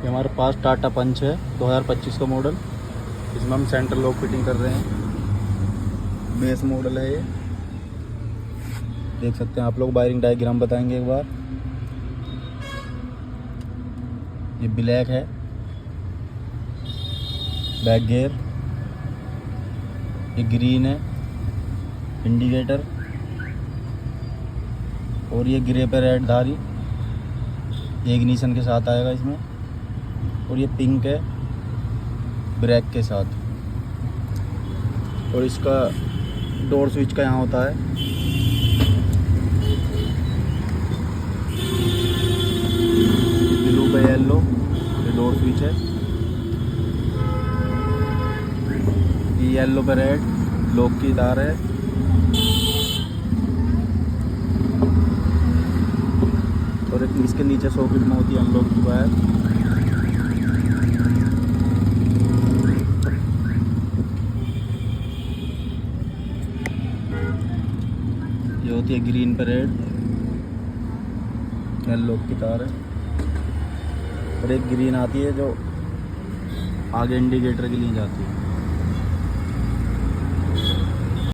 ये हमारे पास टाटा पंच है 2025 का मॉडल। इसमें हम सेंटर लॉक फिटिंग कर रहे हैं। बेस मॉडल है ये, देख सकते हैं आप लोग। वायरिंग डायग्राम बताएंगे एक बार। ये ब्लैक है, बैक गियर। ये ग्रीन है, इंडिकेटर। और ये ग्रे पे रेड धारी, ये इग्निशन के साथ आएगा इसमें। और ये पिंक है ब्रेक के साथ। और इसका डोर स्विच का यहाँ होता है। ब्लू पे येलो, ये डोर स्विच है। ये येलो पे रेड लॉक की तार है। और एक इसके नीचे सॉकेट में होती है अनलॉक की वायर। ये होती है ग्रीन पे रेड, येलो की तार है। और एक ग्रीन आती है जो आगे इंडिकेटर के लिए जाती है।